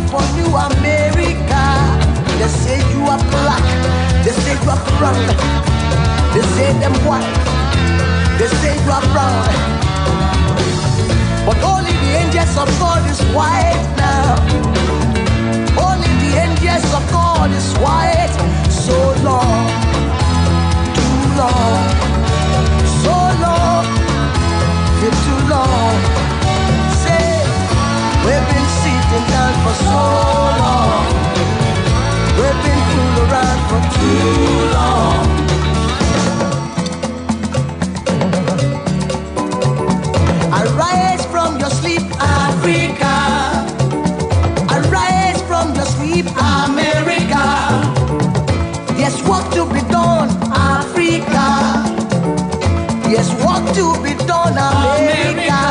for New America. They say you are black, they say you are brown, they say them white, they say you are brown. But only the angels of God is white now. Only the angels of God is white. So long, too long, so long, feel too long. Say, we've been sitting down for so long. We've been fooling around for too long. Arise from your sleep, Africa. Arise from your sleep, America. There's work to be done, Africa. There's work to be done, America.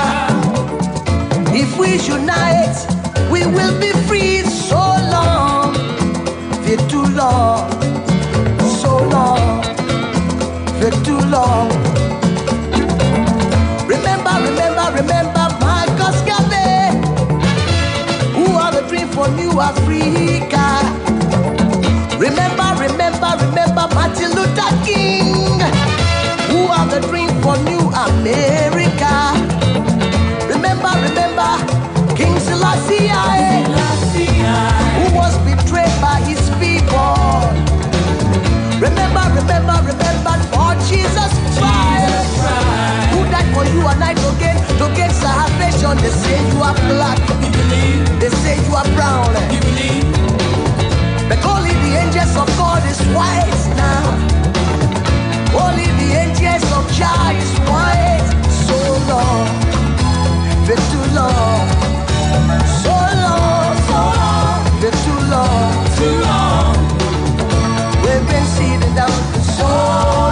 If we unite, we will be free. So long, for too long, so long, for too long. Remember, remember, remember Marcus Garvey, who are the dream for New Africa. Remember, remember, remember Martin Luther King, who are the dream for New America. Remember, remember King Selassie, who was betrayed by his people. Remember, remember, remember Lord Jesus Christ, who died for you and I to gain salvation. They say you are black, they say you are brown, but only the angels of God is white now. Only the angels of Jah is white. So long, for too long, so long, so long, for too long, too long. We've been sitting down for so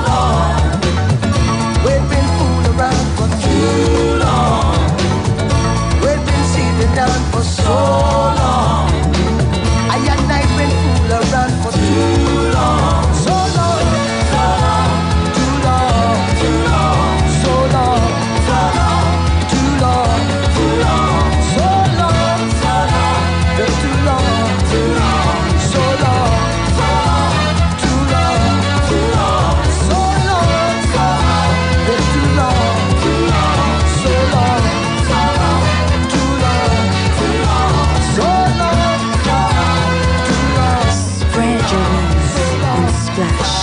long. We've been fooling around for too long. We've been sitting down for so long. I and I been fooling around for too long. So long, so long, too long, too long, so long, so long, too long, too long, so long, so long, for too long, too long, so long, so long, too long, too long, so long, so long, for too long, too long, so long, so long, too long, too long, so long, so long, too long. Spread your wings and splash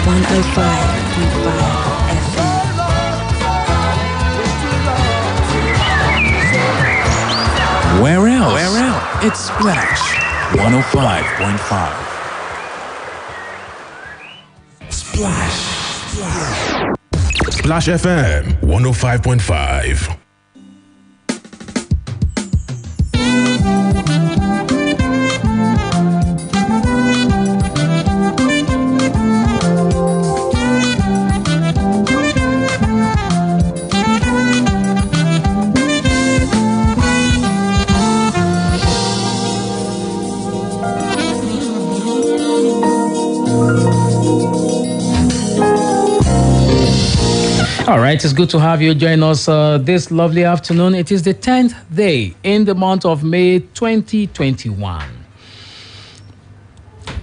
105.5 FM. Where else? It's Splash 105.5. Splash. Splash FM 105.5. All right, it's good to have you join us this lovely afternoon. It is the 10th day in the month of May 2021.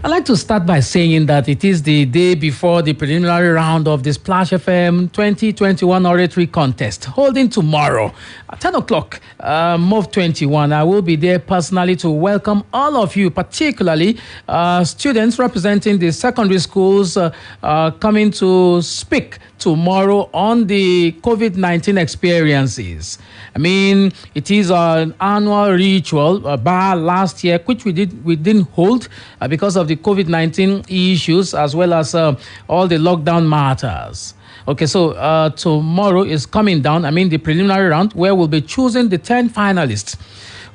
I'd like to start by saying that it is the day before the preliminary round of the Splash FM 2021 Oratory Contest, holding tomorrow at 10 o'clock, MOV 21. I will be there personally to welcome all of you, particularly students representing the secondary schools coming to speak tomorrow on the COVID-19 experiences. I mean, it is an annual ritual, bar last year, which we didn't hold because of the COVID-19 issues, as well as all the lockdown matters. Okay, so tomorrow is coming down, the preliminary round, where we'll be choosing the 10 finalists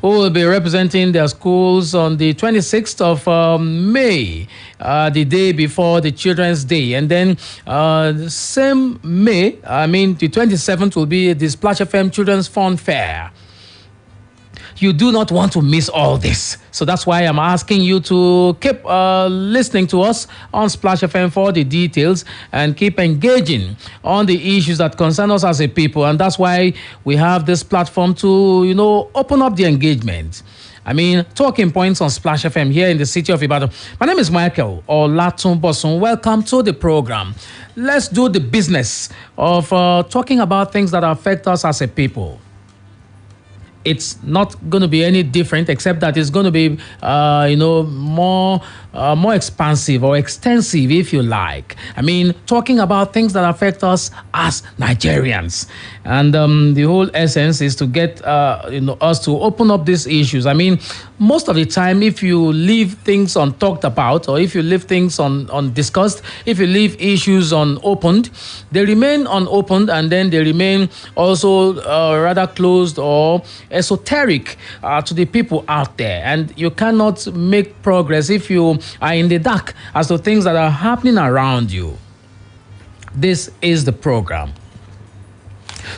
who will be representing their schools on the 26th of May, the day before the Children's Day. And then the same May, the 27th will be the Splash FM Children's Fun Fair. You do not want to miss all this. So that's why I'm asking you to keep listening to us on Splash FM for the details and keep engaging on the issues that concern us as a people. And that's why we have this platform to, open up the engagement. I mean, talking points on Splash FM here in the city of Ibadan. My name is Michael Olatunbosun. Welcome to the program. Let's do the business of talking about things that affect us as a people. It's not going to be any different, except that it's going to be, more expansive or extensive, if you like. I mean, talking about things that affect us as Nigerians. And the whole essence is to get us to open up these issues. I mean, most of the time, if you leave things untalked about, or if you leave things undiscussed, if you leave issues unopened, they remain unopened, and then they remain also rather closed or esoteric to the people out there. And you cannot make progress if you are in the dark as to things that are happening around you. This is the program.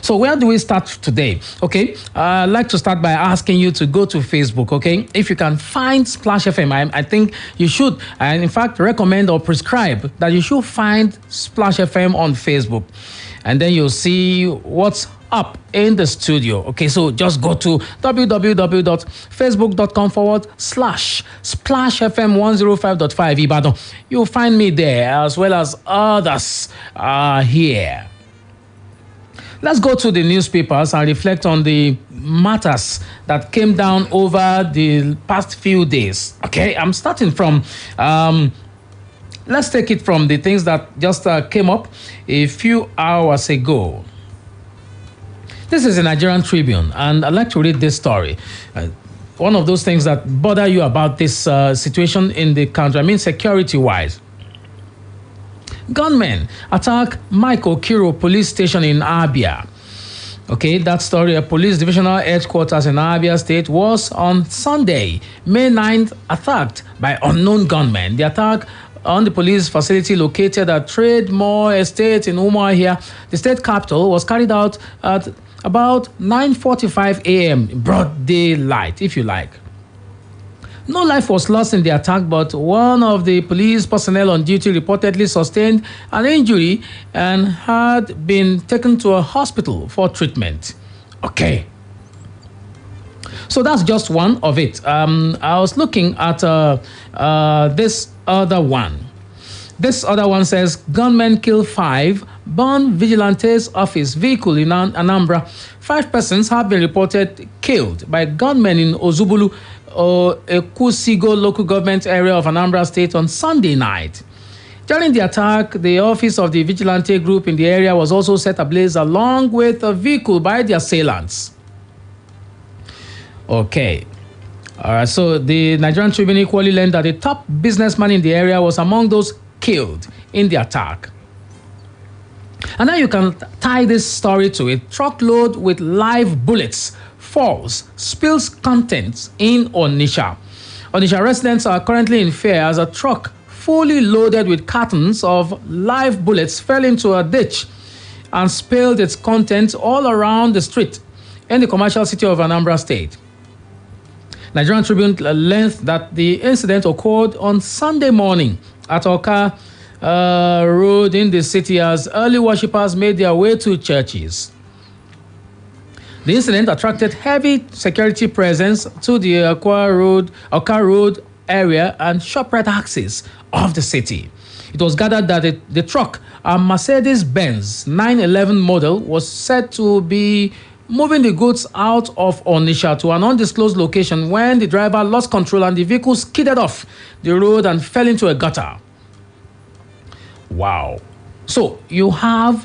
So where do we start today? Okay, I'd like to start by asking you to go to Facebook, okay? If you can find Splash FM, I think you should, and in fact, recommend or prescribe that you should find Splash FM on Facebook. And then you'll see what's up in the studio. Okay, so just go to www.facebook.com/Splash FM 105.5 Ibadan. You'll find me there as well as others here. Let's go to the newspapers and reflect on the matters that came down over the past few days. Okay, I'm starting from, let's take it from the things that just came up a few hours ago. This is a Nigerian Tribune, and I'd like to read this story. One of those things that bother you about this situation in the country, I mean security-wise. Gunmen attack Michael Kiro police station in Abia. Okay, that story, a police divisional headquarters in Abia State was on Sunday, May 9th, attacked by unknown gunmen. The attack on the police facility located at Trademore Estate in Umuahia, the state capital, was carried out at about 9:45 a.m. broad daylight, if you like. No life was lost in the attack, but one of the police personnel on duty reportedly sustained an injury and had been taken to a hospital for treatment. Okay. So that's just one of it. I was looking at this other one. This other one says, gunmen kill 5, burn vigilante's office vehicle in Anambra. 5 persons have been reported killed by gunmen in Ozubulu or Ekusigo local government area of Anambra State on Sunday night. During the attack, the office of the vigilante group in the area was also set ablaze along with a vehicle by the assailants. Okay. All right, so the Nigerian Tribune equally learned that a top businessman in the area was among those killed in the attack. And now you can tie this story to a truckload with live bullets falls, spills contents in Onitsha. Onitsha residents are currently in fear as a truck fully loaded with cartons of live bullets fell into a ditch and spilled its contents all around the street in the commercial city of Anambra State. Nigerian Tribune learned that the incident occurred on Sunday morning at Oka Road in the city as early worshippers made their way to churches. The incident attracted heavy security presence to the Oka Road area and ShopRite axis of the city. It was gathered that the truck, a Mercedes-Benz 911 model, was said to be moving the goods out of Onitsha to an undisclosed location when the driver lost control and the vehicle skidded off the road and fell into a gutter. Wow. So you have,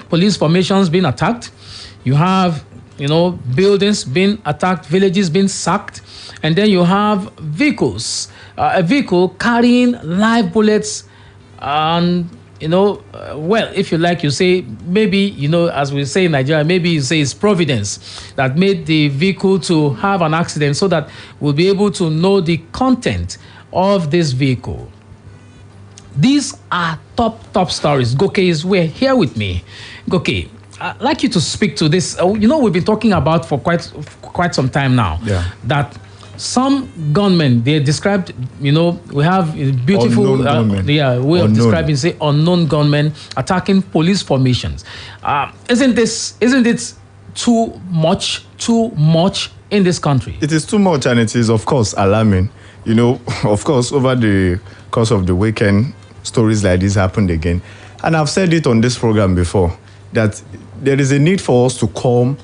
police formations being attacked. You have, buildings being attacked, villages being sacked. And then you have vehicles, a vehicle carrying live bullets and, if you like, you say, maybe, as we say in Nigeria, maybe you say it's providence that made the vehicle to have an accident so that we'll be able to know the content of this vehicle. These are top stories. Goke is here with me. Goke, I'd like you to speak to this. We've been talking about for quite some time now. Yeah. That some gunmen, they described, we have a beautiful way of describing, say, unknown gunmen attacking police formations. Isn't it too much in this country. It is too much, and it is, of course, alarming. You know, of course, over the course of the weekend, stories like this happened again. And I've said it on this program before, that there is a need for us to come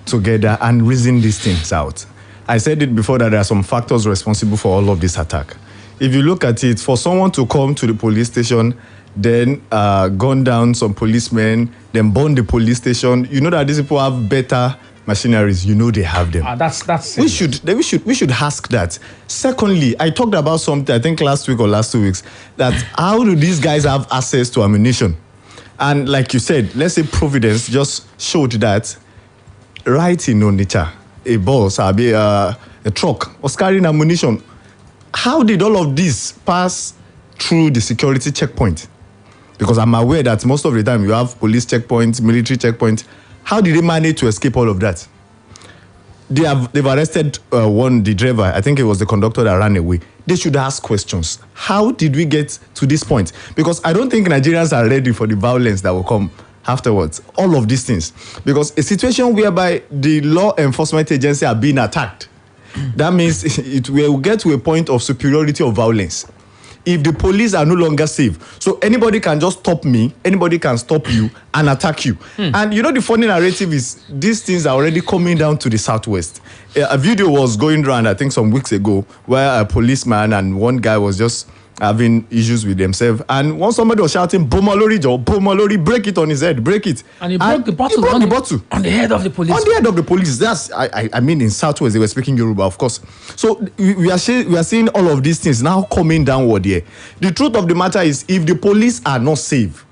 together and reason these things out. I said it before that there are some factors responsible for all of this attack. If you look at it, for someone to come to the police station, then gun down some policemen, then burn the police station, you know that these people have better machineries. You know they have them. That's we should ask that. Secondly, I talked about something I think last week or last 2 weeks, that how do these guys have access to ammunition? And like you said, let's say Providence just showed that right in Onitsha, a bus, a truck was carrying ammunition. How did all of this pass through the security checkpoint? Because I'm aware that most of the time you have police checkpoints, military checkpoints. How did they manage to escape all of that? They've arrested the driver. I think it was the conductor that ran away. They should ask questions. How did we get to this point? Because I don't think Nigerians are ready for the violence that will come afterwards. All of these things. Because a situation whereby the law enforcement agency are being attacked, that means it will get to a point of superiority of violence. If the police are no longer safe, so anybody can just stop me, anybody can stop you and attack you. And you know the funny narrative is these things are already coming down to the southwest. A video was going around, I think some weeks ago, where a policeman and one guy was just having issues with themselves, and once somebody was shouting "Bomolori, Joe, Bomolori, break it on his head, break it," and he broke the bottle on the head of the police. On the head of the police. That's I mean in Southwest they were speaking Yoruba, of course. So we are seeing all of these things now coming downward here. The truth of the matter is, if the police are not safe,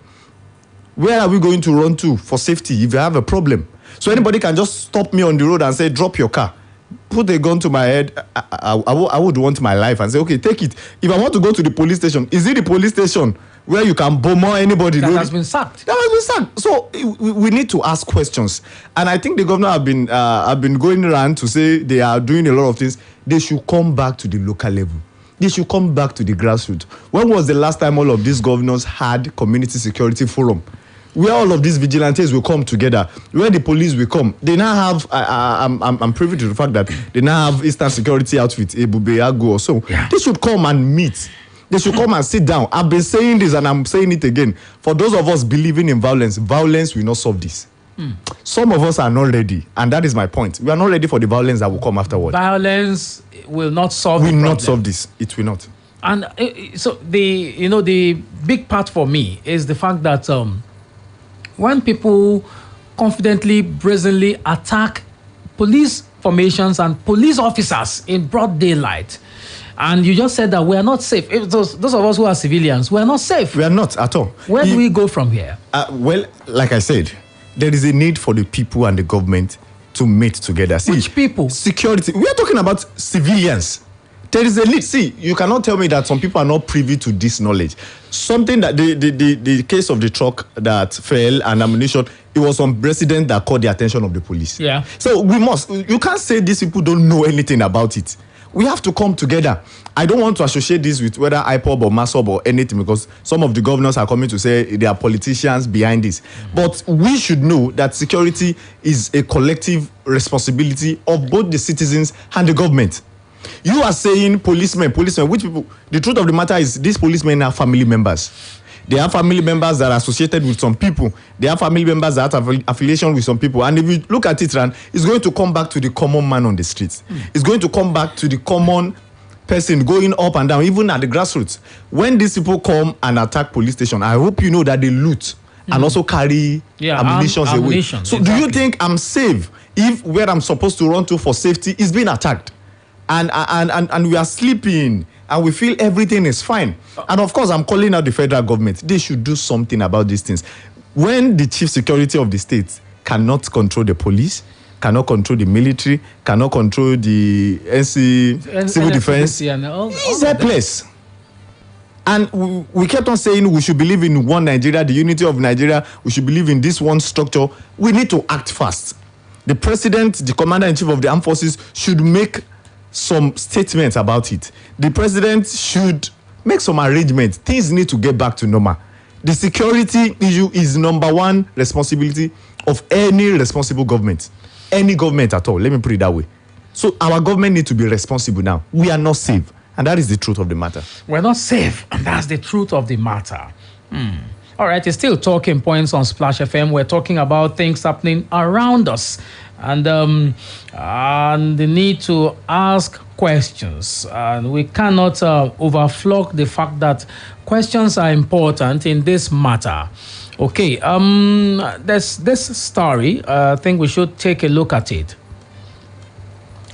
where are we going to run to for safety if you have a problem? So anybody can just stop me on the road and say, "Drop your car." Put a gun to my head, I would want my life and say, okay, take it. If I want to go to the police station, is it the police station where you can bomb anybody? That has been sacked. That has been sacked. So we need to ask questions. And I think the governor have been going around to say they are doing a lot of things. They should come back to the local level. They should come back to the grassroots. When was the last time all of these governors had community security forum, where all of these vigilantes will come together, where the police will come? They now have, I'm privy to the fact that they now have Eastern Security Outfit, Ebube, Agu or so. Yeah. They should come and meet. They should come and sit down. I've been saying this and I'm saying it again. For those of us believing in violence, violence will not solve this. Some of us are not ready, and that is my point. We are not ready for the violence that will come afterward. Violence will not solve the problem. Will not solve this. It will not. And so the big part for me is the fact that when people confidently, brazenly attack police formations and police officers in broad daylight, and you just said that we are not safe. If those of us who are civilians, we are not safe. We are not at all. Where do we go from here? Well, like I said, there is a need for the people and the government to meet together. See, which people? Security. We are talking about civilians. There is a need. See, you cannot tell me that some people are not privy to this knowledge. Something that the case of the truck that fell and ammunition, it was some president that caught the attention of the police. Yeah. So you can't say these people don't know anything about it. We have to come together. I don't want to associate this with whether IPOB or MASOB or anything, because some of the governors are coming to say they are politicians behind this. But we should know that security is a collective responsibility of both the citizens and the government. You are saying policemen, which people? The truth of the matter is these policemen are family members. They have family members that are associated with some people. They have family members that have affiliation with some people. And if you look at it, Ran, it's going to come back to the common man on the streets. It's going to come back to the common person going up and down, even at the grassroots. When these people come and attack police station, I hope you know that they loot and also carry ammunition away. So exactly. Do you think I'm safe if where I'm supposed to run to for safety is being attacked? And we are sleeping and we feel everything is fine. And of course, I'm calling out the federal government. They should do something about these things. When the chief security of the state cannot control the police, cannot control the military, cannot control the civil defense, it's helpless. And we kept on saying we should believe in one Nigeria, the unity of Nigeria. We should believe in this one structure. We need to act fast. The president, the commander-in-chief of the armed forces should make some statements about it. The president should make some arrangements. Things need to get back to normal. The security issue is number one responsibility of any responsible government. Any government at all. Let me put it that way. So our government need to be responsible now. We are not safe. And that is the truth of the matter. We're not safe, and that's the truth of the matter. All right, it's still talking points on Splash FM. We're talking about things happening around us and the need to ask questions. And we cannot overflow the fact that questions are important in this matter. Okay, there's this story. I think we should take a look at it.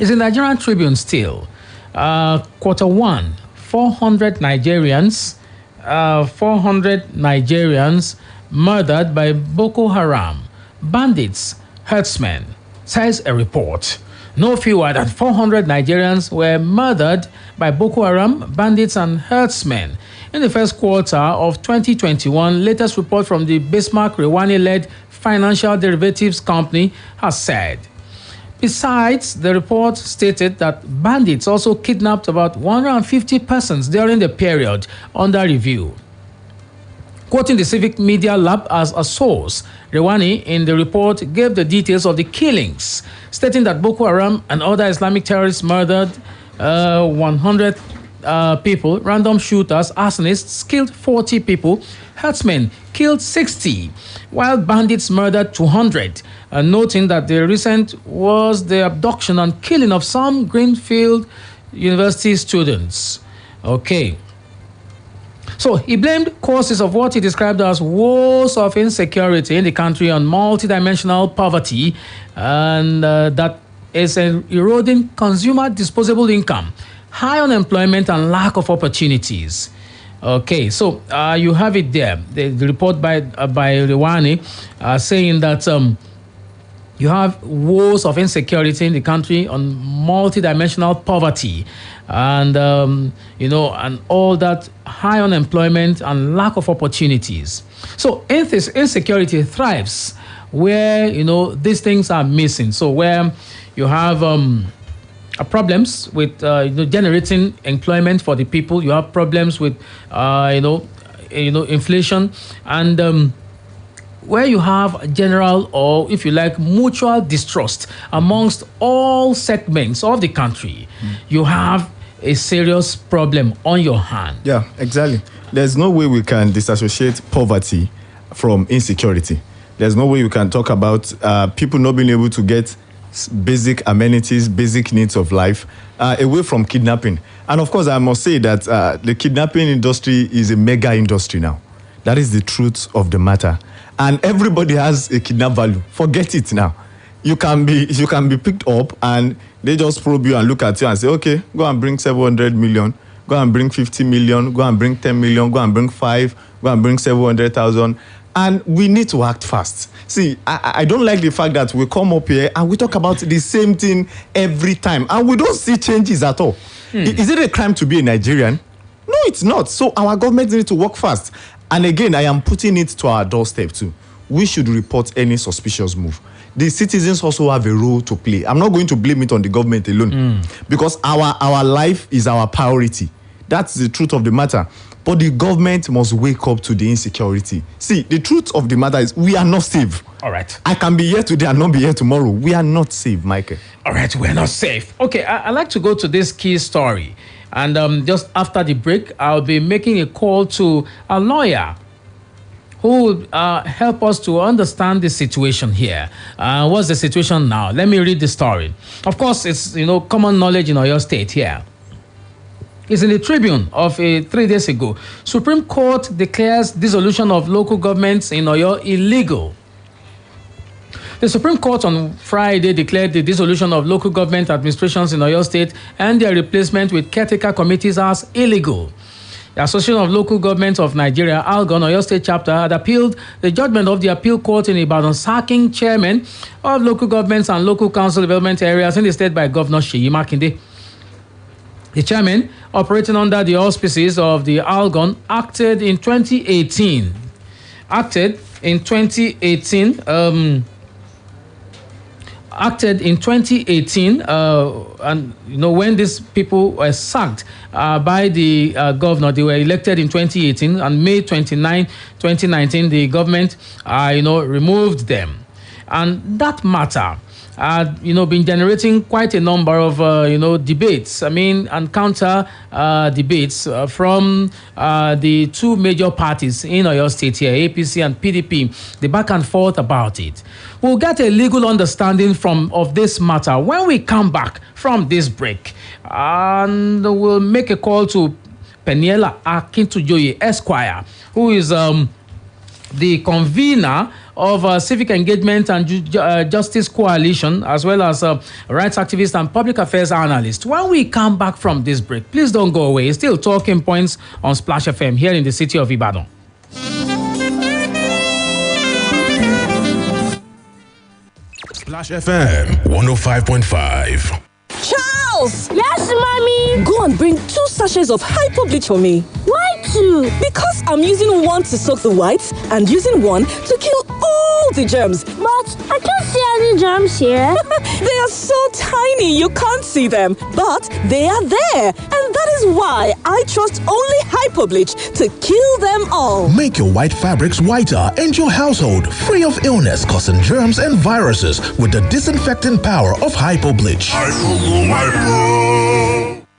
It's in Nigerian Tribune still. Quarter 1, 400 Nigerians murdered by Boko Haram, bandits, herdsmen, says a report. No fewer than 400 Nigerians were murdered by Boko Haram, bandits, and herdsmen in the first quarter of 2021. Latest report from the Bismarck Rewani-led financial derivatives company has said. Besides, the report stated that bandits also kidnapped about 150 persons during the period under review. Quoting the Civic Media Lab as a source, Rewani in the report gave the details of the killings, stating that Boko Haram and other Islamic terrorists murdered 100 people, random shooters, arsonists killed 40 people, herdsmen killed 60, while bandits murdered 200, noting that the recent was the abduction and killing of some Greenfield University students. Okay. So he blamed causes of what he described as woes of insecurity in the country on multidimensional poverty, and that is eroding consumer disposable income, high unemployment, and lack of opportunities. Okay, so you have it there. The report by Rewani saying that you have woes of insecurity in the country on multidimensional poverty, and and all that high unemployment and lack of opportunities. So insecurity thrives where these things are missing. So where you have problems with generating employment for the people, you have problems with inflation, and where you have general, or if you like, mutual distrust amongst all segments of the country, you have a serious problem on your hand. Yeah, exactly. There's no way we can disassociate poverty from insecurity. There's no way we can talk about people not being able to get basic amenities, basic needs of life, away from kidnapping. And of course, I must say that the kidnapping industry is a mega industry now. That is the truth of the matter. And everybody has a kidnap value. Forget it now. You can be picked up and they just probe you and look at you and say, okay, go and bring 700 million, go and bring 50 million, go and bring 10 million, go and bring 5, go and bring 700,000. And we need to act fast. See, I don't like the fact that we come up here and we talk about the same thing every time and we don't see changes at all. Is it a crime to be a Nigerian? No, it's not. So our government needs to work fast. And again, I am putting it to our doorstep too. We should report any suspicious move. The citizens also have a role to play. I'm not going to blame it on the government alone because our life is our priority. That's the truth of the matter. But the government must wake up to the insecurity. See, the truth of the matter is we are not safe. All right. I can be here today and not be here tomorrow. We are not safe, Michael. All right, we're not safe. Okay, I'd like to go to this key story. And just after the break, I'll be making a call to a lawyer who will help us to understand the situation here. What's the situation now? Let me read the story. Of course, it's common knowledge in Oyo State here. It's in the Tribune of 3 days ago. Supreme Court declares dissolution of local governments in Oyo illegal. The Supreme Court on Friday declared the dissolution of local government administrations in Oyo State and their replacement with caretaker committees as illegal. The Association of Local Governments of Nigeria, ALGON, Oyo State chapter, had appealed the judgment of the appeal court in Ibadan, sacking chairmen of local governments and local council development areas in the state by Governor Seyi Makinde. The chairman, operating under the auspices of the ALGON, acted in 2018. And when these people were sacked by the governor, they were elected in 2018, and May 29, 2019, the government removed them. And that matter been generating quite a number of, debates. And counter debates from the two major parties in Oyo State here, APC and PDP. The back and forth about it. We'll get a legal understanding of this matter when we come back from this break, and we'll make a call to Peniela Akintujoye Esquire, who is the convener of Civic Engagement and Justice Coalition, as well as rights activist and public affairs analyst. When we come back from this break, please don't go away. Still talking points on Splash FM here in the city of Ibadan. Splash FM 105.5. Charles! Yes, mommy? Go and bring 2 sachets of hypo bleach for me. Why 2? Because I'm using one to soak the whites and using one to kill all the germs. But I can't see any germs here. They are so tiny you can't see them, but they are there. And that is why I trust only hypo bleach to kill them all. Make your white fabrics whiter and your household free of illness causing germs and viruses with the disinfecting power of hypo bleach.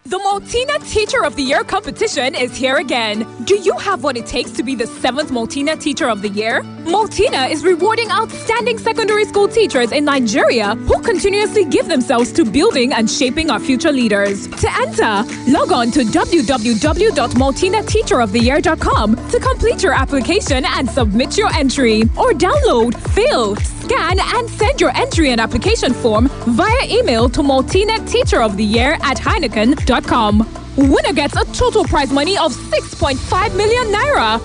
The Maltina Teacher of the Year competition is here again. Do you have what it takes to be the 7th Maltina Teacher of the Year? Maltina is rewarding outstanding secondary school teachers in Nigeria who continuously give themselves to building and shaping our future leaders. To enter, log on to www.maltinateacheroftheyear.com to complete your application and submit your entry. Or download, fill, scan, and send your entry and application form via email to maltinateacheroftheyear@heineken.com. Winner gets a total prize money of 6.5 million naira.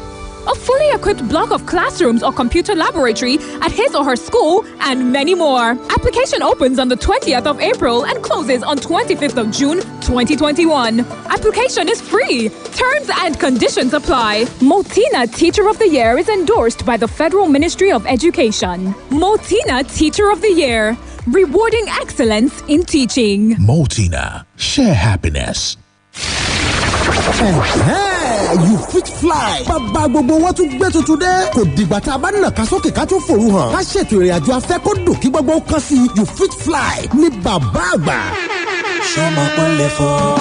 A fully equipped block of classrooms or computer laboratory at his or her school, and many more. Application opens on the 20th of April and closes on 25th of June 2021. Application is free. Terms and conditions apply. Maltina Teacher of the Year is endorsed by the Federal Ministry of Education. Maltina Teacher of the Year, rewarding excellence in teaching. Maltina, share happiness. You fit fly. Bàbá gbogbo wọn tún gbé tuntun dé. Kò dìgbà tá a bá nà ká sókè ká tún fòrú hàn. Ká ṣètò ìrìnàjò afẹ́ kó dùn kí gbogbo kan sí. You fit fly ní bàbá àgbà. Ṣọmọ pọ́nlẹ̀ fọ́.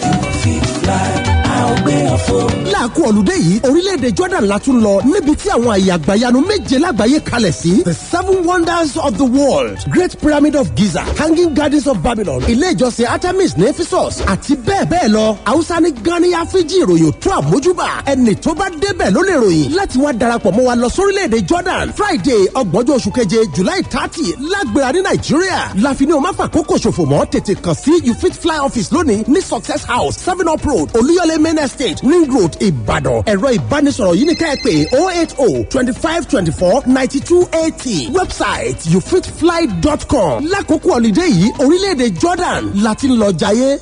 You fit fly. A ò gbé ọ̀fọ̀. Láàkú ọ̀lùdé yìí, orílẹ̀-èdè Jordan la tún lọ níbi tí àwọn àyè àgbàyanu méje lágbàáyé kalẹ̀ sí. The 7 wonders of the world. Great Pyramid of Giza, Hanging Gardens of Babylon, ilé ìjọsìn Artemis ní Ephesus àti bẹ́ẹ̀ bẹ́ẹ̀ lọ. Hausa ní Ghana Fiji ìròyìn tó àmójúbà. Ẹni tó bá débẹ̀ ló lè ròyìn láti wá darapọ̀ mọ́ wa lọ sórílẹ̀-èdè Jordan. Friday ọgbọ̀njọ́ oṣù keje July 30 lágbèrè ní Nàìjíríà. Láfi ní o má fà kókò ṣòfò mọ́ tètè kàn sí You Fit Fly office lónìí ní Success House 7 Up Road Olúyọ̀lé Main Estate Ring Road Ìbàdàn. Ẹ̀rọ ìbánisọ̀rọ̀ yìí ni ká ẹ pè 080-2524-9280. Website youfitfly.com. Lákòókò holiday yìí orílẹ̀-èdè Jordan láti lọ jayé.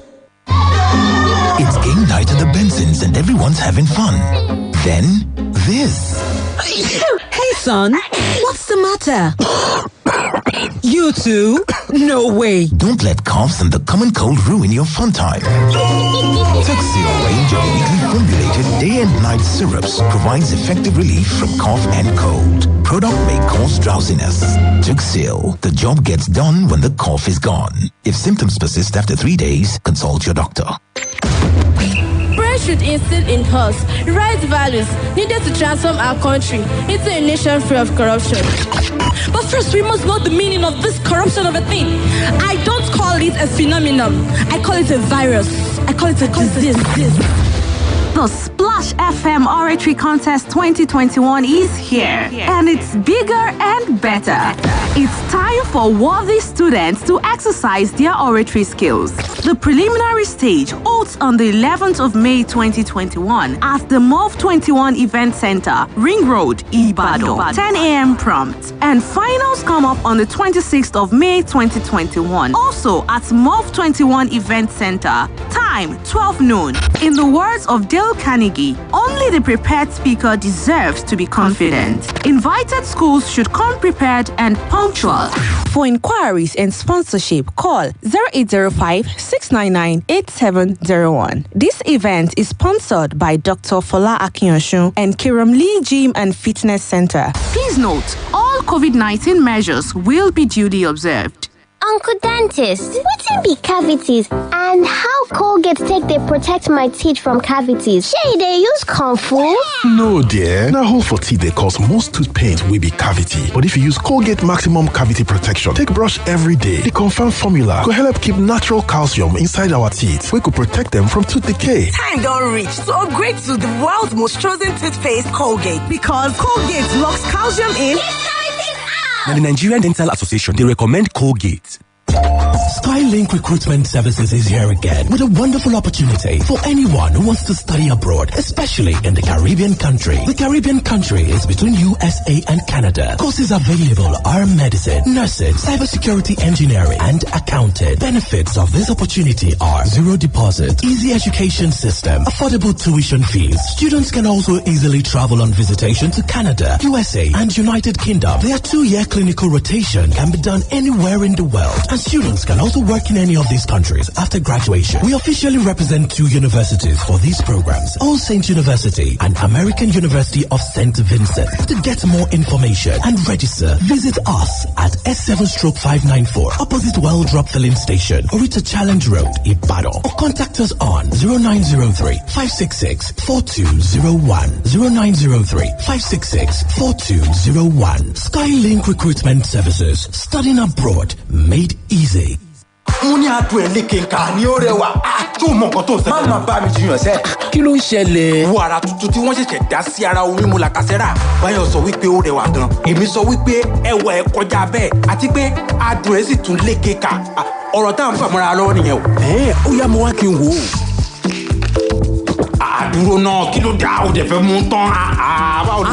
It's game night at the Bensons and everyone's having fun. Then, this. Hey, son. What's the matter? You too? No way. Don't let coughs and the common cold ruin your fun time. Tuxil range of weekly formulated day and night syrups provides effective relief from cough and cold. Product may cause drowsiness. Tuxil, the job gets done when the cough is gone. If symptoms persist after 3 days, consult your doctor. Prayer should instill in us right values needed to transform our country into a nation free of corruption. But first, we must know the meaning of this corruption of a thing. I don't call it a phenomenon. I call it a virus. I call it a disease. The Splash FM Oratory Contest 2021 is here, and it's bigger and better. It's time for worthy students to exercise their oratory skills. The preliminary stage holds on the 11th of May 2021 at the MOV 21 Event Center, Ring Road, Ibadan, 10 a.m. prompt. And finals come up on the 26th of May 2021, also at MOV 21 Event Center, time 12 noon. In the words of Dale Carnegie, only the prepared speaker deserves to be confident. Invited schools should come prepared and punctual. For inquiries and sponsorship, call 0805-699-8701. This event is sponsored by Dr. Fola Akinyosun and Kiram Lee Gym and Fitness Center. Please note, all COVID-19 measures will be duly observed. Uncle Dentist, wetin be cavities and how Colgate take dey protect my teeth from cavities? Shey dey use comfort? No dear, na hole for teeth dey cause most tooth pain wey be cavity. But if you use Colgate Maximum Cavity Protection take brush every day, the confirmed formula go help keep natural calcium inside our teeth wey go protect them from tooth decay. Time don reach to upgrade to the world's most chosen toothpaste, Colgate, because Colgate locks calcium in. Now, the Nigerian Dental Association, they recommend Colgate. Skylink Recruitment Services is here again with a wonderful opportunity for anyone who wants to study abroad, especially in the Caribbean country. The Caribbean country is between USA and Canada. Courses available are medicine, nursing, cybersecurity engineering, and accounting. Benefits of this opportunity are zero deposit, easy education system, affordable tuition fees. Students can also easily travel on visitation to Canada, USA, and United Kingdom. Their 2-year clinical rotation can be done anywhere in the world, and students can also work in any of these countries after graduation. We officially represent 2 universities for these programs, All Saints University and American University of St. Vincent. To get more information and register, visit us at S7/594 opposite Well Drop Filling Station, Orita Challenge Road, Ibadan, or contact us on 0903-566-4201, 0903-566-4201. Skylink Recruitment Services, studying abroad made easy. mo ní adùn ẹ̀ lékeka ní ó rẹwà tó mọ nǹkan tó ń ṣẹlẹ̀. má bá mi jiyàn sẹ́. kí ló ń ṣẹlẹ̀. wo ara tuntun tí wọ́n ṣẹ̀ṣẹ̀ dá sí ara ohun mímu làkàṣẹ́rà. báyọ̀ sọ wípé ó rẹwà gan. èmi sọ wípé ẹwà ẹ̀ kọjá bẹ́ẹ̀ àti pé adùn ẹ̀ sì tún lékeka. ọ̀rọ̀ táwọn fà mọ́ra lọ́wọ́ nìyẹn o. ó yá mo wá kí n wò ó. àdúró náà kí ló dá o dẹ̀ fẹ́ mú tán.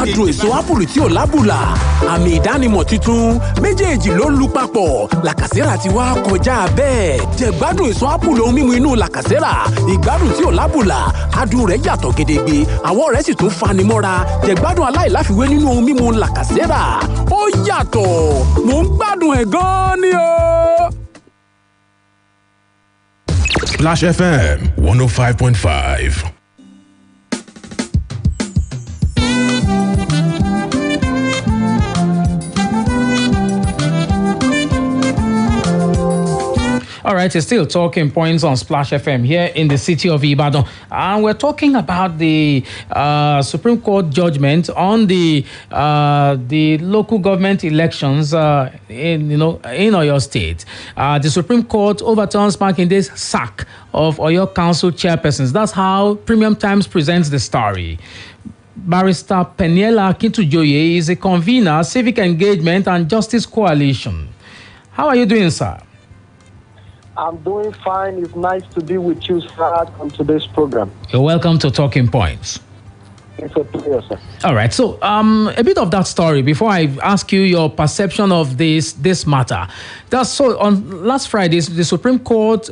adùn èso ápùlù tí ò lábùlà àmì ìdánimọ̀ tuntun méjèèjì ló ń lu papọ̀ làkàsẹ́rà ti wá kọjá bẹ́ẹ̀ jẹ̀gbádùn èso ápùlù ohun mímu inú làkàsẹ́rà ìgbádùn tí ò lábùlà adùn rẹ̀ yàtọ̀ gedegbe àwọ̀ rẹ̀ sì tún fani mọ́ra jẹ̀gbádùn aláìláfiwé nínú ohun mímu làkàsẹ́rà ó yàtọ̀ mò ń gbádùn ẹ̀ gan-an ni o. Splash FM 105.5. All right, it's still talking points on Splash FM here in the city of Ibadan. And we're talking about the Supreme Court judgment on the local government elections in Oyo State. The Supreme Court overturns Makinde's sack of Oyo Council chairpersons. That's how Premium Times presents the story. Barrister Peniela Kintujoye is a convener, Civic Engagement and Justice Coalition. How are you doing, sir? I'm doing fine. It's nice to be with you, sir, on today's program. You're welcome to Talking Points. It's a pleasure, sir. All right. So, a bit of that story before I ask you your perception of this matter. On last Friday, the Supreme Court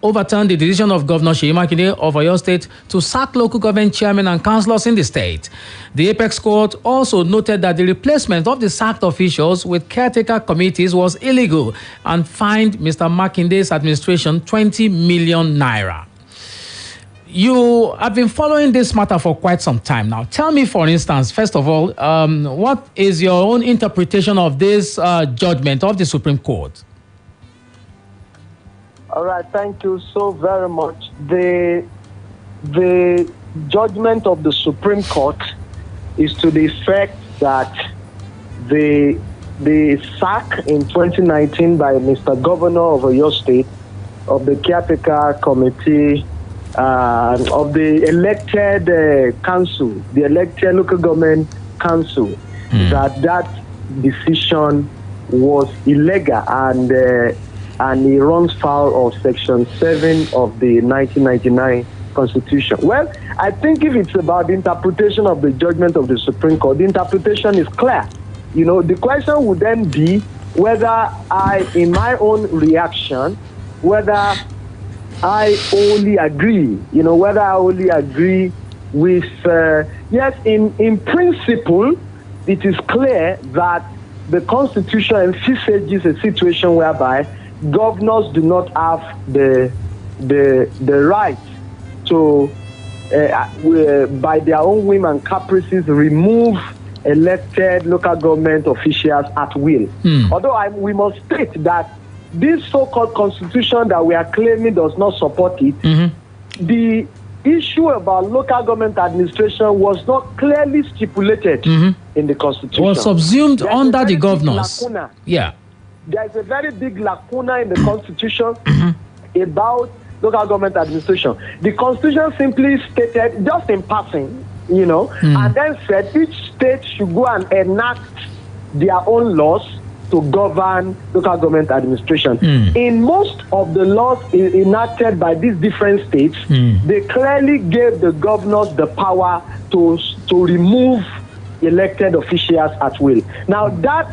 overturned the decision of Governor Seyi Makinde of Oyo State to sack local government chairmen and councillors in the state. The Apex Court also noted that the replacement of the sacked officials with caretaker committees was illegal and fined Mr. Makinde's administration 20 million naira. You have been following this matter for quite some time now. Tell me, for instance, first of all, what is your own interpretation of this judgment of the Supreme Court? All right, thank you so very much. The judgment of the Supreme Court is to the effect that the sack in 2019 by Mr. Governor of Oyo State of the caretaker committee of the elected council, the elected local government council, that decision was illegal and it runs foul of Section 7 of the 1999 Constitution. Well, I think if it's about the interpretation of the judgment of the Supreme Court, the interpretation is clear. The question would then be whether I, in my own reaction, whether I only agree, with, yes, in principle, it is clear that the Constitution envisages a situation whereby governors do not have the right to, by their own whim and caprices, remove elected local government officials at will. Although we must state that this so-called constitution that we are claiming does not support it, the issue about local government administration was not clearly stipulated in the constitution. Was subsumed under the governors. Yeah. There is a very big lacuna in the constitution about local government administration. The constitution simply stated, just in passing, and then said each state should go and enact their own laws to govern local government administration. In most of the laws enacted by these different states, they clearly gave the governors the power to remove elected officials at will. Now,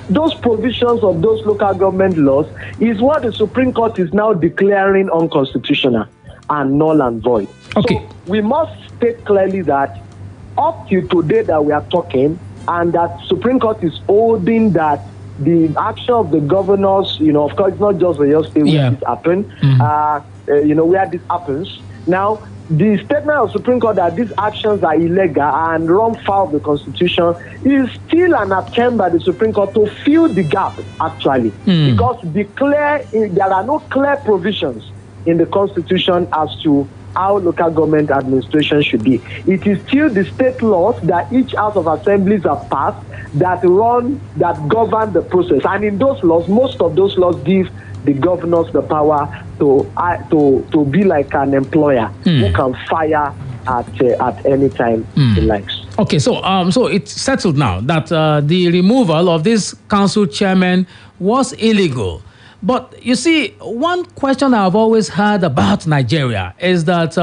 those provisions of those local government laws is what the Supreme Court is now declaring unconstitutional and null and void. Okay. So we must state clearly that up to today that we are talking, and that Supreme Court is holding that the action of the governors, of course, it's not just the Oyo State where this happened, where this happens. Now, the statement of Supreme Court that these actions are illegal and run foul of the Constitution is still an attempt by the Supreme Court to fill the gap, actually, because there are no clear provisions in the Constitution as to how local government administration should be. It is still the state laws that each House of Assemblies have passed that govern the process. And in those laws, most of those laws give the governors the power to be like an employer who can fire at any time he likes. Okay, so it's settled now that the removal of this council chairman was illegal. But you see, one question I've always had about Nigeria is that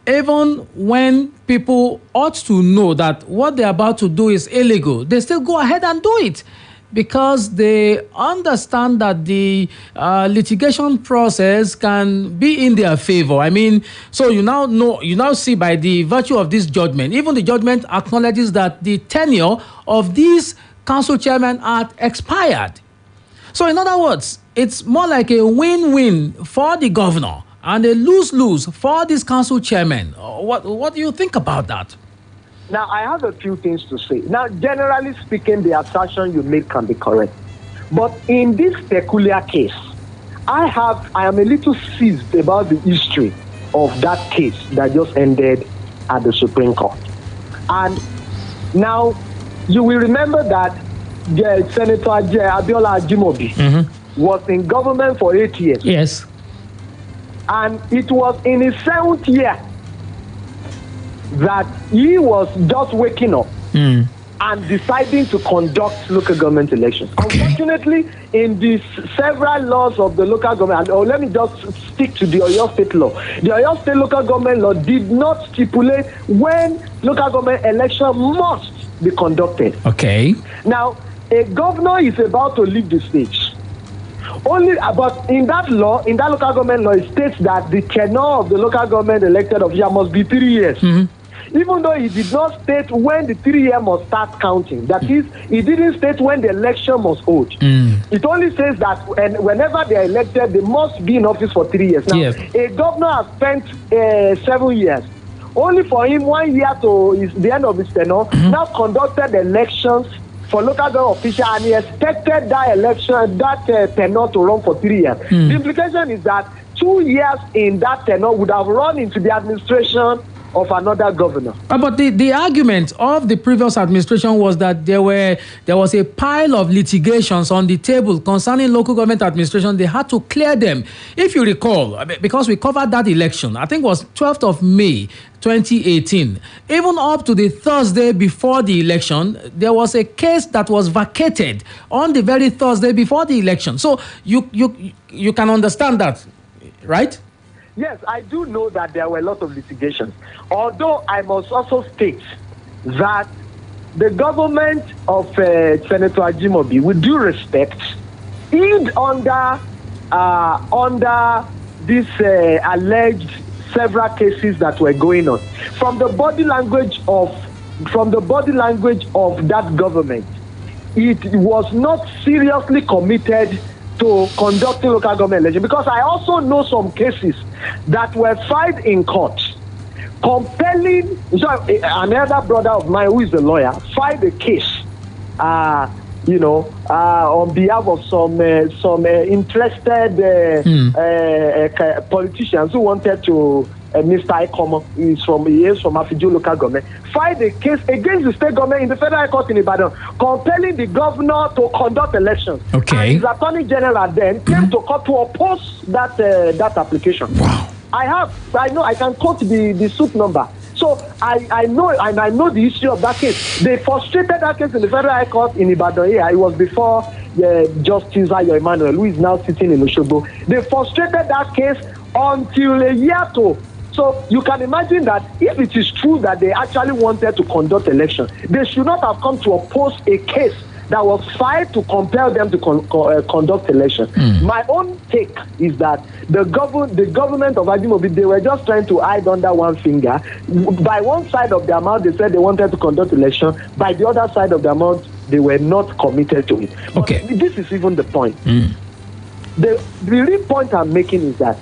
even when people ought to know that what they're about to do is illegal, they still go ahead and do it because they understand that the litigation process can be in their favor. I mean, so you now see by the virtue of this judgment, even the judgment acknowledges that the tenure of these council chairmen had expired. So in other words, it's more like a win-win for the governor and a lose-lose for this council chairman. What do you think about that? Now, I have a few things to say. Now, generally speaking, the assertion you make can be correct. But in this peculiar case, I am a little seized about the history of that case that just ended at the Supreme Court. And now, you will remember that Senator Abiola Ajimobi was in government for 8 years. Yes. And it was in his 7th year that he was just waking up and deciding to conduct local government elections. Okay. Unfortunately, in the several laws of the local government, or let me just stick to the Oyo State law. The Oyo State local government law did not stipulate when local government election must be conducted. Okay. Now, a governor is about to leave the stage. But in that law, in that local government law, it states that the tenure of the local government elected official must be 3 years. Even though he did not state when the 3 year must start counting. That is, he didn't state when the election must hold. It only says that whenever they are elected, they must be in office for 3 years. Now, a governor has spent 7 years. Only for him 1 year to the end of his tenure, now conducted elections for local government official, and he expected that election, that tenure to run for 3 years. The implication is that 2 years in that tenure would have run into the administration of another governor. But the argument of the previous administration was that there was a pile of litigations on the table concerning local government administration. They had to clear them. If you recall, because we covered that election, I think it was 12th of May 2018. Even up to the Thursday before the election, there was a case that was vacated on the very Thursday before the election. So you can understand that, right? Yes, I do know that there were a lot of litigations. Although I must also state that the government of Senator Ajimobi, with due respect, is under this alleged several cases that were going on. From the body language of that government, it was not seriously committed to conducting local government election, because I also know some cases that were filed in court compelling. So another brother of mine who is a lawyer filed a case on behalf of some interested politicians who wanted to. Mr. Ikomo is from Afiju local government, filed a case against the state government in the Federal High Court in Ibadan, compelling the governor to conduct elections. Okay. And his attorney general then came to court to oppose that application. Wow. I can quote the suit number. So I know the history of that case. They frustrated that case in the Federal High Court in Ibadan. Yeah, it was before Justice Ayo Emmanuel, who is now sitting in Osogbo. They frustrated that case until a year to. So you can imagine that if it is true that they actually wanted to conduct election, they should not have come to oppose a case that was filed to compel them to conduct election. My own take is that the government of Ajimobi, they were just trying to hide under one finger. By one side of their mouth, they said they wanted to conduct election. By the other side of their mouth, they were not committed to it. Okay. But this is even the point. The real point I'm making is that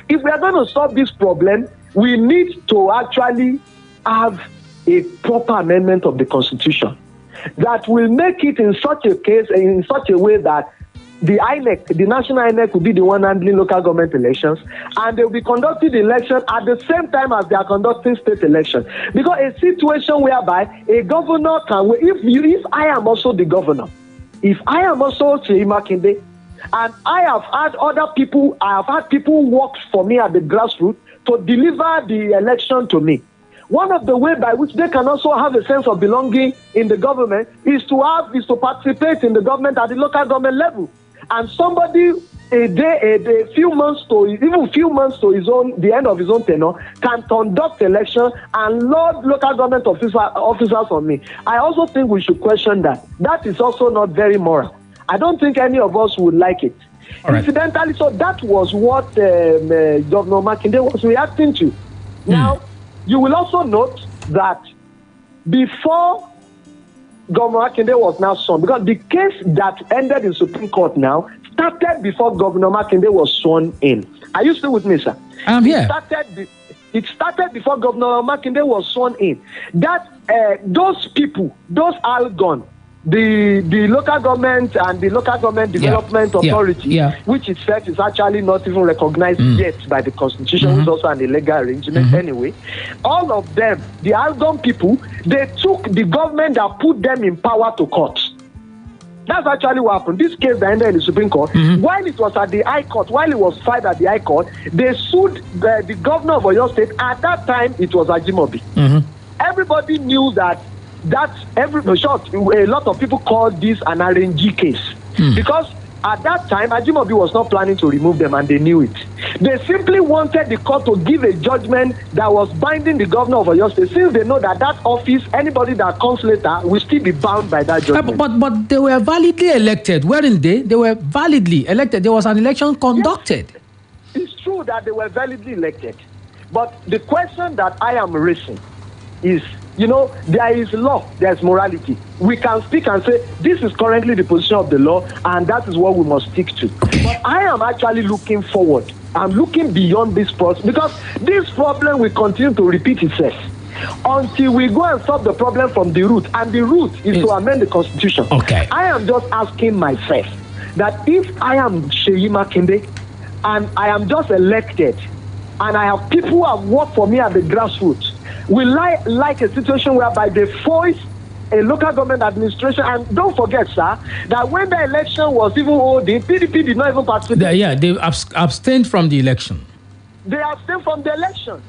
if we are going to solve this problem, we need to actually have a proper amendment of the Constitution that will make it in such a case, in such a way that the INEC, the national INEC, will be the one handling local government elections, and they will be conducting the election at the same time as they are conducting state elections. Because a situation whereby a governor can, if I am also the governor, if I am also Seyi Makinde, and I have had people work for me at the grassroots to deliver the election to me. One of the ways by which they can also have a sense of belonging in the government is to participate in the government at the local government level. And somebody a few months to the end of his own tenure can conduct election and load local government officers on me. I also think we should question that. That is also not very moral. I don't think any of us would like it. Right. Incidentally, so that was what Governor Makinde was reacting to. Now, you will also note that before Governor Makinde was now sworn, because the case that ended in Supreme Court now started before Governor Makinde was sworn in. Are you still with me, sir? I'm here. It started before Governor Makinde was sworn in. That those people, those Algon, the local government and the local government development authority, which itself is actually not even recognized yet by the Constitution, which is also an illegal arrangement anyway. All of them, the Algon people, they took the government that put them in power to court. That's actually what happened. This case that ended in the Supreme Court, while it was at the High Court, while it was filed at the High Court, they sued the governor of Oyo State. At that time, it was Ajimobi. Everybody knew that. A lot of people called this an RNG case because at that time Ajimobi was not planning to remove them, and they knew it. They simply wanted the court to give a judgment that was binding the governor of Oyo State, since they know that office, anybody that comes later will still be bound by that judgment. But they were validly elected, weren't they? They were validly elected. There was an election conducted. Yes. It's true that they were validly elected, but the question that I am raising is, there is law, there is morality. We can speak and say, this is currently the position of the law, and that is what we must stick to. But I am actually looking forward. I'm looking beyond this process, because this problem will continue to repeat itself until we go and solve the problem from the root. And the root is to amend the Constitution. Okay. I am just asking myself that if I am Seyi Makinde and I am just elected, and I have people who have worked for me at the grassroots, will I like a situation whereby they force a local government administration? And don't forget, sir, that when the election was even holding, PDP did not even participate. They abstained from the election. They abstained from the election.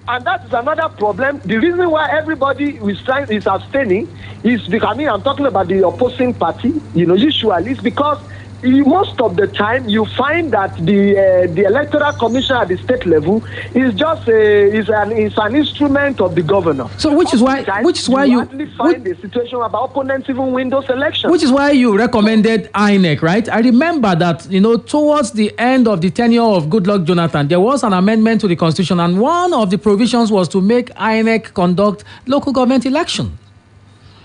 And that is another problem. The reason why everybody is abstaining is because, I'm talking about the opposing party, usually, is because most of the time you find that the electoral commission at the state level is just an instrument of the governor. So which is why you find a situation where opponents even win those elections. Which is why you recommended INEC, right? I remember that towards the end of the tenure of Goodluck Jonathan, there was an amendment to the Constitution, and one of the provisions was to make INEC conduct local government election.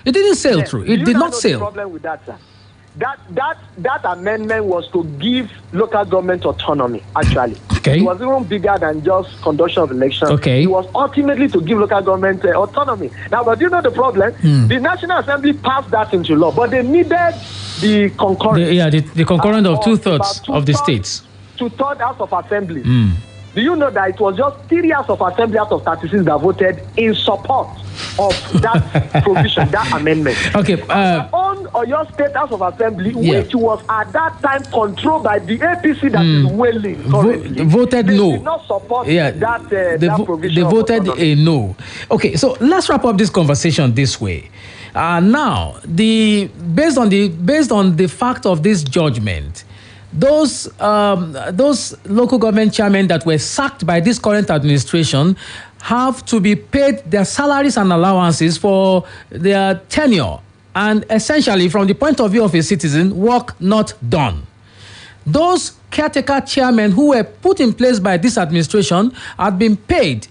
It didn't sail through. It did not sail. The problem with that, sir? that amendment was to give local government autonomy, actually. Okay. It was even bigger than just conduction of elections. Okay. It was ultimately to give local government autonomy. Now, but you know the problem? The National Assembly passed that into law, but they needed the concurrence. The concurrence of 2/3 of the states. 2/3 House of Assembly. Do you know that it was just 3 House of Assembly out of 36 that voted in support of that provision, that amendment? Okay. On Oyo State House of Assembly, which was at that time controlled by the APC that is wailing currently, voted they no. did not support that provision. They voted a no. Okay, so let's wrap up this conversation this way. Now, based on the fact of this judgment, those local government chairmen that were sacked by this current administration have to be paid their salaries and allowances for their tenure, and essentially, from the point of view of a citizen, work not done. Those caretaker chairmen who were put in place by this administration had been paid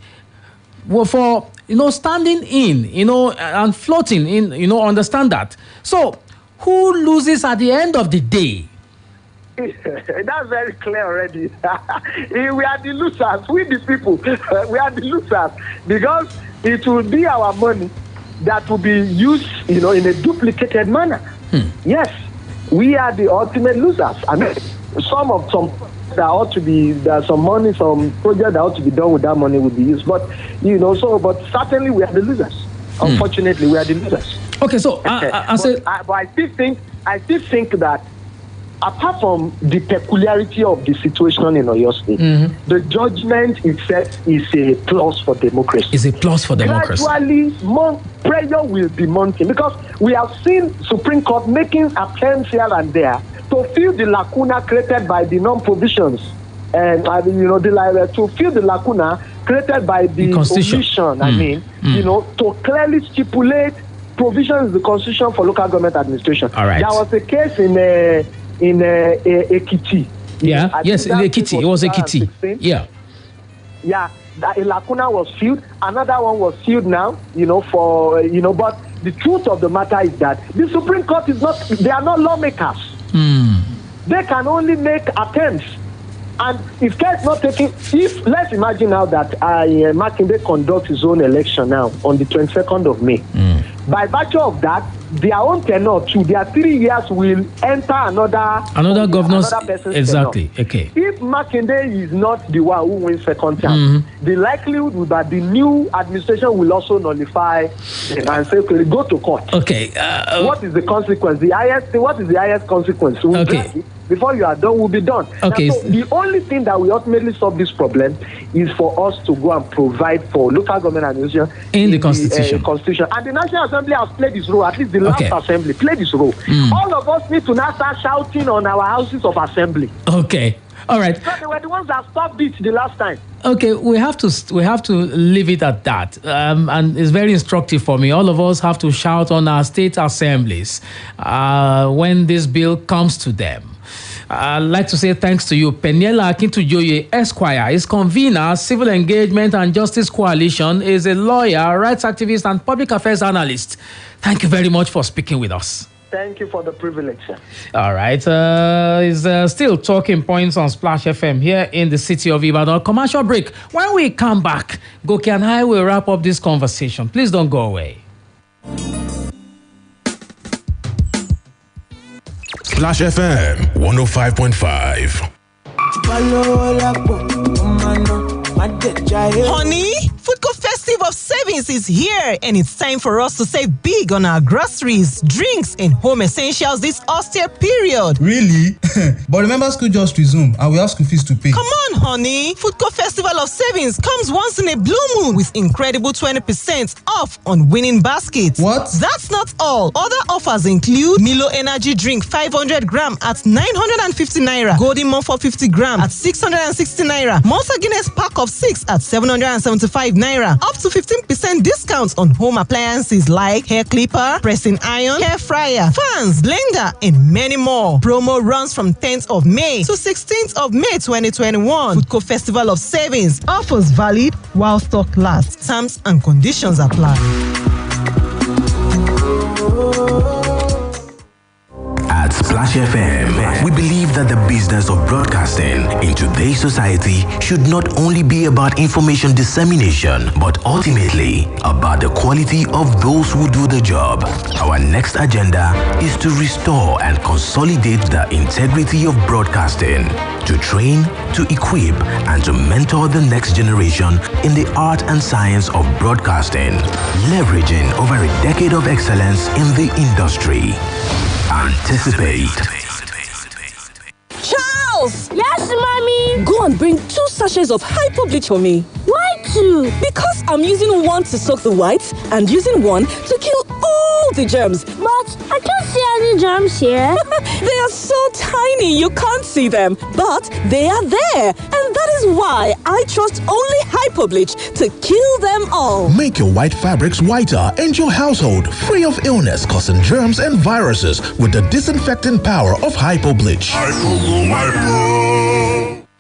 for standing in, and floating in, understand that. So, who loses at the end of the day? That's very clear already. We are the losers. We the people, we are the losers, because it will be our money that will be used, in a duplicated manner. Yes, we are the ultimate losers. I mean, some that ought to be, there's some money, some project that ought to be done with that money will be used. But but certainly we are the losers. Unfortunately, we are the losers. Okay, so I still think that, apart from the peculiarity of the situation in Oyo State, the judgment itself is a plus for democracy. Is a plus for democracy. Gradually, more pressure will be mounting, because we have seen Supreme Court making attempts here and there to fill the lacuna created by the non-provisions, and to fill the lacuna created by the Constitution. To clearly stipulate provisions in the Constitution for local government administration. All right. There was a case in Ekiti. Yes, in Ekiti. It was Ekiti. Yeah, a lacuna was filled. Another one was filled now, but the truth of the matter is that the Supreme Court they are not lawmakers. They can only make attempts. And if care is not taken, let's imagine now that Makinde conducts his own election now on the 22nd of May. By virtue of that, their own tenure too, their 3 years will enter another governor's person's exactly. tenure. Okay. If Makinde is not the one who wins second term, the likelihood is that the new administration will also nullify and say, okay, go to court. Okay. What is the consequence? What is the highest consequence? Before you are done, we'll be done. Okay. Now, so the only thing that will ultimately solve this problem is for us to go and provide for local government administration in the Constitution. And the National Assembly has played its role, at least the last assembly played its role. All of us need to now start shouting on our houses of assembly. Okay. All right. Because they were the ones that stopped it the last time. Okay, we have to leave it at that, and it's very instructive for me. All of us have to shout on our state assemblies when this bill comes to them. I'd like to say thanks to you. Peniela Akintujoye Esquire is convener, Civil Engagement and Justice Coalition, is a lawyer, rights activist, and public affairs analyst. Thank you very much for speaking with us. Thank you for the privilege, sir. All right. Is still talking points on Splash FM here in the city of Ibadan. Commercial break. When we come back, Goki and I will wrap up this conversation. Please don't go away. Splash FM 105.5. Honey, Foodco Festive of Savings is here, and it's time for us to save big on our groceries, drinks, and home essentials this austere period. Really? But remember, school just resumed, and we have school fees to pay. Come on, honey. Foodco Festival of Savings comes once in a blue moon with incredible 20% off on winning baskets. What? That's not all. Other offers include Milo Energy Drink 500 gram at 950 naira, Golden Monk for 50 gram at 660 naira, Monster Guinness pack of 6 at 775 naira, up to 15% discounts on home appliances like hair clipper, pressing iron, hair fryer, fans, blender, and many more. Promo runs from 10th of May to 16th of May 2021. Foodco Festival of Savings. Offers valid while stock lasts. Terms and conditions apply. At At Splash FM, we believe that the business of broadcasting in today's society should not only be about information dissemination, but ultimately about the quality of those who do the job. Our next agenda is to restore and consolidate the integrity of broadcasting, to train, to equip, and to mentor the next generation in the art and science of broadcasting, leveraging over a decade of excellence in the industry. Anticipate. Charles! Yes, mommy? Go and bring 2 sachets of hypo bleach for me. Why 2? Because I'm using one to soak the whites and using one to kill all the germs. But I can't see any germs here. They are so tiny you can't see them, but they are there. And that is why I trust only hypo bleach to kill them all. Make your white fabrics whiter and your household free of illness causing germs and viruses with the disinfecting power of hypo bleach.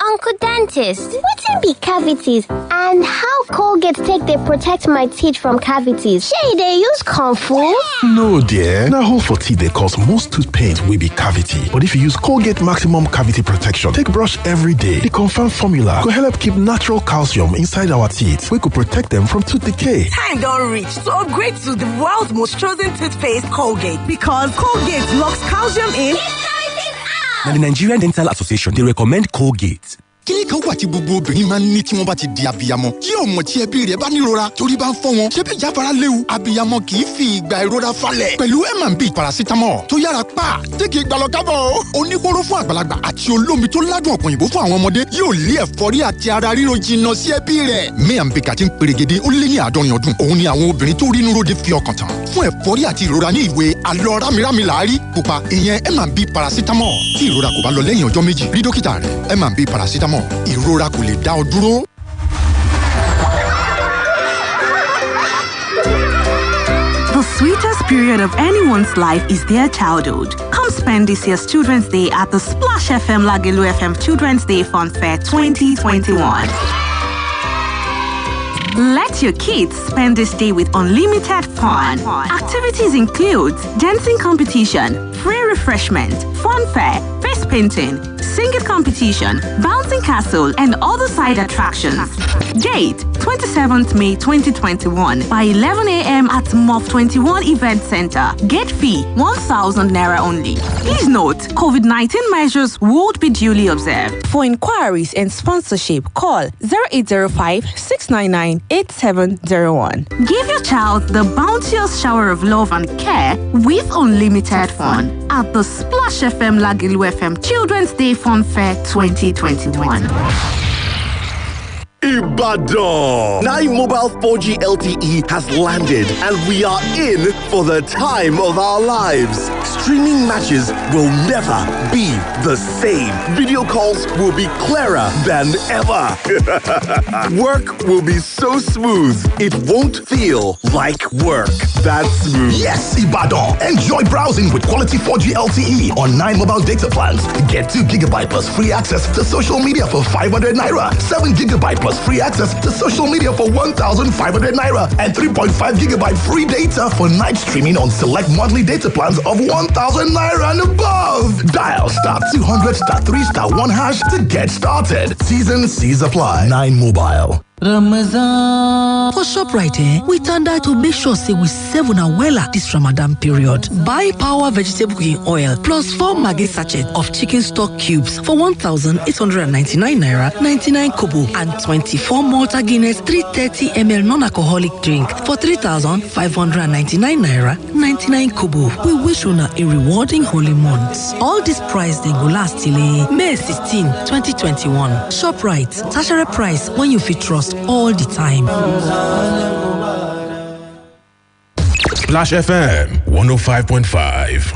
Uncle Dentist, wetin be cavities and how Colgate take dey protect my teeth from cavities? Shey dey use comfort? No dear, na hole for teeth dey cause most tooth pain wey be cavity. But if you use Colgate Maximum Cavity Protection take brush every day, the confirmed formula go help keep natural calcium inside our teeth wey go protect them from tooth decay. Time don reach to upgrade to the world's most chosen toothpaste, Colgate, because Colgate locks calcium in. Now, the Nigerian Dental Association, they recommend Colgate. Kíni kan wà tí gbogbo obìnrin máa ń ní tí wọ́n bá ti di abiyamọ tí ọmọ tí ẹbí rẹ̀ bá nírora torí bá ń fọ́ wọn ṣé bí ìjáfara léwu abiyamọ kì í fi ìgbà ìrora falẹ̀ pẹ̀lú M&B paracetamol tó yára pa tí kì í gbalọ̀ kábọ̀ oníkóró fún àgbàlagbà àti olómi tó ládùn ọ̀pọ̀ òyìnbó fún àwọn ọmọdé yóò lé ẹ̀fọ́rí àti ara ríro jìnnà sí ẹbí rẹ̀ M&B kàti ń perégedé ó lé ní 70 ọdún òun ni àwọn obìnrin tó rínú ròde fi ọkàn tán fún ẹ̀fọ́rí àti ìrora ní ìwé alọ́ rámirámi làárí pupa ìyẹn M&B paracetamol tí ìrora kò bá lọ lẹ́yìn ọjọ́ méjì rí dókítà rẹ̀ M&B paracetamol ìrora kò lè dá ọ dúró. The sweetest period of anyone's life is their childhood. Come spend this year's Children's Day at the Splash FM Lagelu FM Children's Day Fun Fair 2021. Let your kids spend this day with unlimited fun. Activities include dancing competition, free refreshment, fun fair, face painting, singing competition, bouncing castle, and other side attractions. Date 27th May 2021 by 11 a.m. at MOV 21 Event Center. Gate fee 1,000 naira only. Please note, COVID-19 measures would be duly observed. For inquiries and sponsorship, call 0805 699 8701. Give your child the bounteous shower of love and care with unlimited fun at the Splash FM Lagelu FM Children's Day Fun Fair 2021. Ibadan. 9 Mobile 4G LTE has landed and we are in for the time of our lives. Streaming matches will never be the same. Video calls will be clearer than ever. Work will be so smooth, it won't feel like work. That's smooth. Yes, Ibadan. Enjoy browsing with quality 4G LTE on 9 mobile data plans. Get 2 GB plus free access to social media for 500 naira. 7 GB plus free access to social media for 1,500 naira. And 3.5 GB free data for night streaming on select monthly data plans of 1,000 naira and above. Dial *200*3*1# to get started. T's apply. 9 Mobile. Ramadan. For ShopRite, we turn out to make sure say we save on a wella this Ramadan period. Buy Power Vegetable Cooking Oil plus 4 Maggi sachets of chicken stock cubes for 1,899 naira 99 kobo and 24 Malta Guinness 330 ml non-alcoholic drink for 3,599 naira 99 kobo. We wish on a rewarding holy month. All this price they go last till May 16, 2021. ShopRite, tertiary price when you fit trust all the time. Splash FM 105.5.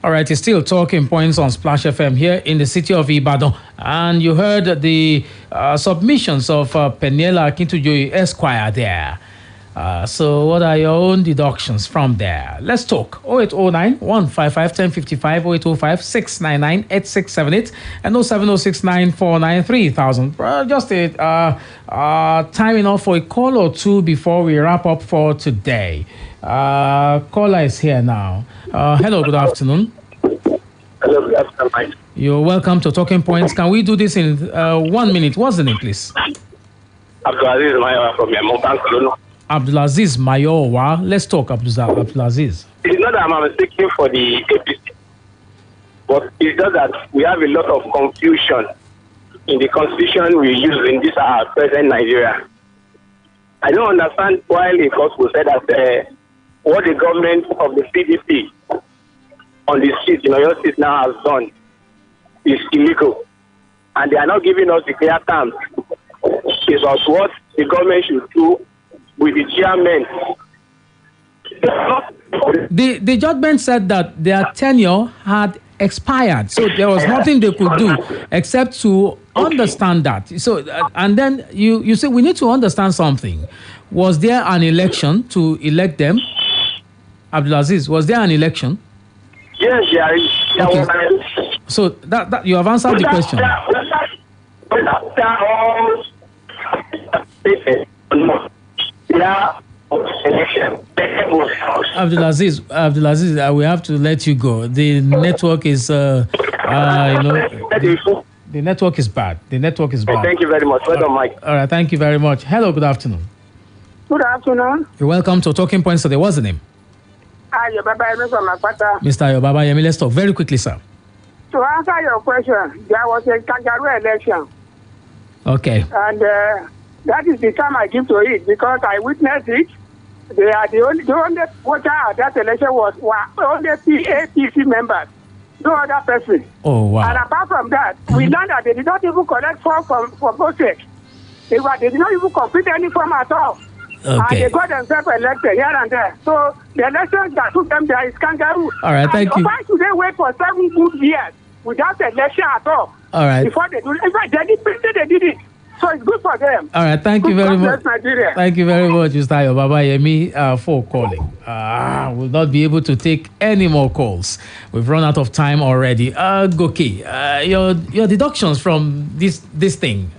All right, it's still talking points on Splash FM here in the city of Ibadan. And you heard the submissions of Peniela Akintujoye Esquire there. So what are your own deductions from there? Let's talk. 0809 155 1055, 0805 699 8678, and 07069 493 3000. Just time enough for a call or two before we wrap up for today. Caller is here now. Hello, good afternoon. Hello, good afternoon. You're welcome to Talking Points. Can we do this in 1 minute? What's the name, please? Abdulaziz Mayowa from Yamon Bank. Abdulaziz Mayowa. Let's talk, Abdulaziz. It's not that I'm speaking for the APC, but it's just that we have a lot of confusion in the constitution we use in this our present Nigeria. I don't understand why a court will say that what the government of the PDP on the street in Oyo State now has done is illegal, and they are not giving us the clear terms about what the government should do with the chairman. The judgment said that their tenure had expired, so there was nothing they could do except to understand that. So, and then you say we need to understand something. Was there an election to elect them? Abdulaziz, was there an election? Yes, there is. Okay. So that you have answered the question. Abdulaziz, we have to let you go. The network is, the network is bad. The network is bad. Thank you very much. Well done, Mike. All right, thank you very much. Hello, good afternoon. Good afternoon. You're welcome to Talking Points today. What's the name? Yobaba Yemi from Akpata. Mr. Yobaba Yemi, let's talk very quickly, sir. To answer your question, there was a kangaroo election. Okay. And that is the time I give to it because I witnessed it. They are the only voter at that election were only APC members, no other person. Oh, wow. And apart from that, we learned that they did not even collect form for voting. They did not even complete any form at all. Okay. And they got themselves elected here and there. So the elections that took them there is kangaroo. All right, thank you. Why should they wait for 7 good years without election at all? All right. Before they do it. In fact, they did it. So it's good for them. All right, thank you very much. Nigeria. Thank you very much, Mr. Yobaba Yemi, for calling. We'll not be able to take any more calls. We've run out of time already. Goki, your deductions from this thing.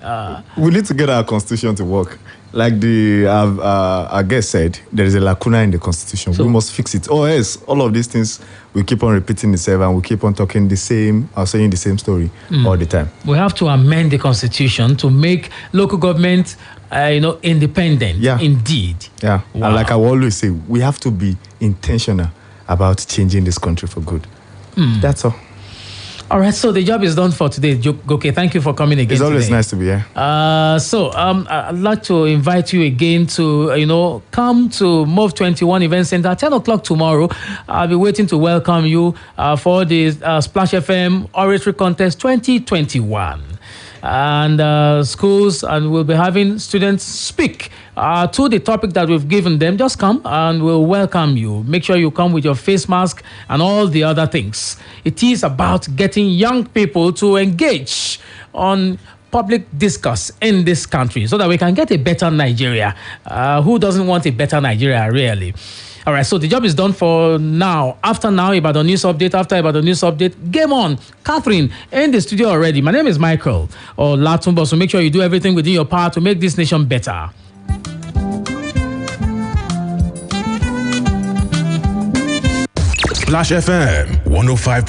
We need to get our constitution to work. Like our guest said, there is a lacuna in the constitution. So we must fix it. Or else, all of these things will keep on repeating itself and we keep on talking the same or saying the same story all the time. We have to amend the constitution to make local government, independent. Yeah. Indeed. Yeah. Wow. And like I will always say, we have to be intentional about changing this country for good. That's all. All right, so the job is done for today. Goke, thank you for coming again. It's always today. nice to be here. I'd like to invite you again to, come to MOV 21 Event Center at 10 o'clock tomorrow. I'll be waiting to welcome you for the Splash FM Oratory Contest 2021. And schools, and we'll be having students speak to the topic that we've given them. Just come and we'll welcome you. Make sure you come with your face mask and all the other things. It is about getting young people to engage on public discourse in this country so that we can get a better Nigeria. Who doesn't want a better Nigeria, really? All right, so the job is done for now. After now, Ibadan News Update. After Ibadan News Update, game on. Catherine in the studio already. My name is Michael Olatunbosun. So make sure you do everything within your power to make this nation better. Splash FM 105.